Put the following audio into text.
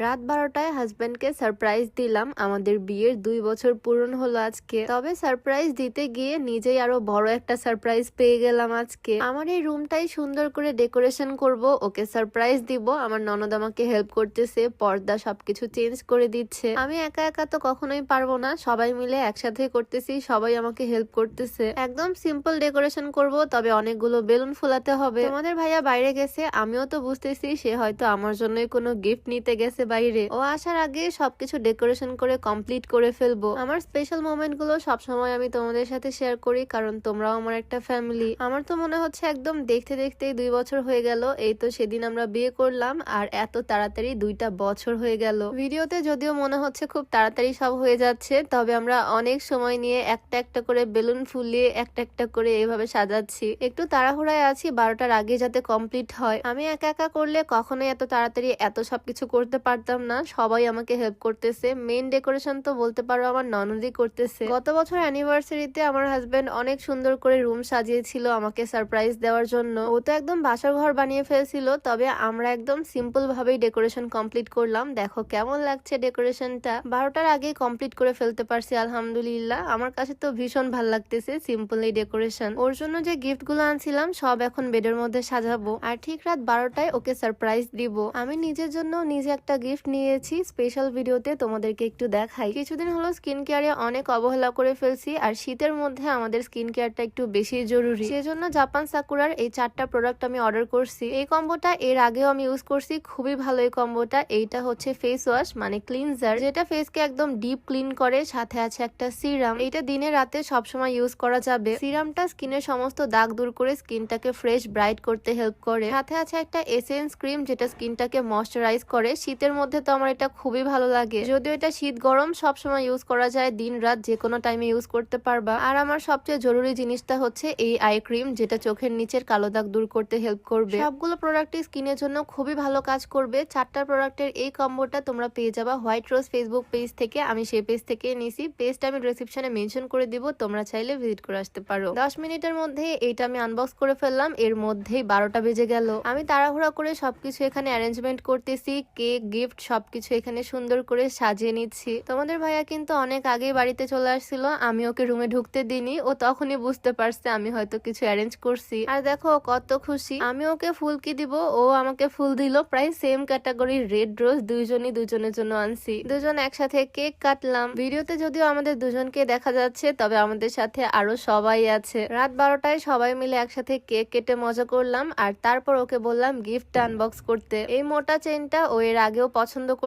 রাত 12টায় হাজবেন্ডকে সারপ্রাইজ দিলাম। আমাদের বিয়ের 2 বছর পূরণ হলো আজকে। তবে সারপ্রাইজ দিতে গিয়ে নিজেই আরো বড় একটা সারপ্রাইজ পেয়ে গেলাম আজকে। আমার এই রুমটাই সুন্দর করে ডেকোরেশন করব, ওকে সারপ্রাইজ দিব। আমার ননদ আমাকে হেল্প করতেছে, পর্দা সবকিছু চেঞ্জ করে দিচ্ছে। আমি একা একা তো কখনোই পারবো না, সবাই মিলে একসাথে করতেছি, সবাই আমাকে হেল্প করতেছে। একদম সিম্পল ডেকোরেশন করব, তবে অনেকগুলো বেলুন ফুলাতে হবে। তোমাদের ভাইয়া বাইরে গেছে, আমিও তো বুঝতেছি সে হয়তো আমার জন্যই কোনো গিফট নিতে গেছে বাইরে। ও আসার আগে সবকিছু ডেকোরেশন করে কমপ্লিট করে ফেলবো। আমার স্পেশাল মোমেন্ট গুলো সবসময় আমি তোমাদের সাথে শেয়ার করি, কারণ তোমরাও আমার একটা ফ্যামিলি। আমার তো মনে হচ্ছে একদম দেখতে দেখতেই 2 বছর হয়ে গেল। এই তো সেদিন আমরা বিয়ে করলাম, আর এত তাড়াতাড়ি 2টা বছর হয়ে গেল। ভিডিওতে যদিও মনে হচ্ছে খুব তাড়াতাড়ি সব হয়ে যাচ্ছে, তবে আমরা অনেক সময় নিয়ে একটা একটা করে বেলুন ফুলিয়ে একটা একটা করে এভাবে সাজাচ্ছি। একটু তাড়াহুড়ায় আছি, 12টার আগে যাতে কমপ্লিট হয়। আমি একা একা করলে কখনোই এত তাড়াতাড়ি এত সবকিছু করতে পারতাম না, সবাই আমাকে হেল্প করতেছে। মেইন ডেকোরেশন তো বলতে পারো আমার ননদই করতেছে। গত বছর অ্যানিভার্সারিতে আমার হাজবেন্ড অনেক সুন্দর করে রুম সাজিয়েছিল আমাকে সারপ্রাইজ দেওয়ার জন্য। ও তো একদম বাসার ঘর বানিয়ে ফেলছিল, তবে আমরা একদম সিম্পল ভাবেই ডেকোরেশন কমপ্লিট করলাম। দেখো কেমন লাগছে ডেকোরেশনটা। 12টার আগেই কমপ্লিট করে ফেলতে পারছি আলহামদুলিল্লাহ। আমার কাছে তো ভীষণ ভালো লাগতেছে সিম্পল এই ডেকোরেশন। ওর জন্য যে গিফট গুলো আনছিলাম সব এখন বেডের মধ্যে সাজাবো, আর ঠিক রাত 12টায় ওকে সারপ্রাইজ দিব। আমি নিজের জন্য নিজে একটা গিফট নিয়েছি, স্পেশাল ভিডিওতে তোমাদেরকে একটু দেখাই। কিছুদিন হলো স্কিন কেয়ারে অনেক অবহেলা করে ফেলছি, আর শীতের মধ্যে আমাদের স্কিন কেয়ারটা একটু বেশি জরুরি। সেজন্য জাপান সাকুরার এই 4টা প্রোডাক্ট আমি অর্ডার করছি। এই কম্বোটা এর আগেও আমি ইউজ করছি, খুবই ভালো এই কম্বোটা। এইটা হচ্ছে ফেস ওয়াশ মানে ক্লিনজার, যেটা ফেসকে একদম ডিপ ক্লিন করে। সাথে আছে একটা সিরাম, এইটা দিনে রাতে সবসময় ইউজ করা যাবে। সিরামটা স্কিনের সমস্ত দাগ দূর করে স্কিনটাকে ফ্রেশ ব্রাইট করতে হেল্প করে। সাথে আছে একটা এসেন্স ক্রিম, যেটা স্কিনটাকে ময়শ্চারাইজ করে। শীতের মধ্যে তো আমার এটা খুবই ভালো লাগে, যদিও এটা শীত গরম সবসময় ইউজ করা যায়, দিন রাত যে কোনো টাইমে ইউজ করতে পারবা। আর আমার সবচেয়ে জরুরি জিনিসটা হচ্ছে এই আই ক্রিম, যেটা চোখের নিচের কালো দাগ দূর করতে হেল্প করবে। সবগুলো প্রোডাক্টই স্কিনের জন্য খুবই ভালো কাজ করবে। 4টা প্রোডাক্টের এই কম্বোটা তোমরা পেয়ে যাবা হোয়াইট রোজ ফেসবুক পেজ থেকে। আমি সেই পেজ থেকে নিছি, পেজটা আমি ডেসক্রিপশনে মেনশন করে দিব, তোমরা চাইলে ভিজিট করে আসতে পারো। 10 মিনিটের মধ্যে এইটা আমি আনবক্স করে ফেললাম, এর মধ্যেই 12টা বেজে গেল। আমি তাড়াহুড়া করে সবকিছু এখানে অ্যারেঞ্জমেন্ট করতেছি, কেক গিফট সবকিছু এখানে সুন্দর করে সাজিয়ে নিচ্ছি। তোমাদের ভাইয়া কিন্তু অনেক আগেই বাড়িতে চলে আসছিল, আমি ওকে রুমে ঢুকতে দিইনি। ও তখনই বুঝতে পারছে আমি হয়তো কিছু অ্যারেঞ্জ করছি, আর দেখো কত খুশি। আমি ওকে ফুল কি দিব, ও আমাকে ফুল দিল। প্রায় সেম ক্যাটাগরির রেড রোজ দুইজনই দুজনের জন্য আনছি। দুজন একসাথে কেক কাটলাম। ভিডিওতে যদিও আমাদের দুজনকে দেখা যাচ্ছে, তবে আমাদের সাথে আরো সবাই আছে। রাত 12টায় সবাই মিলে একসাথে কেক কেটে মজা করলাম, আর তারপর ওকে বললাম গিফট আনবক্স করতে। এই মোটা চেনটা ও এর আগেও পছন্দ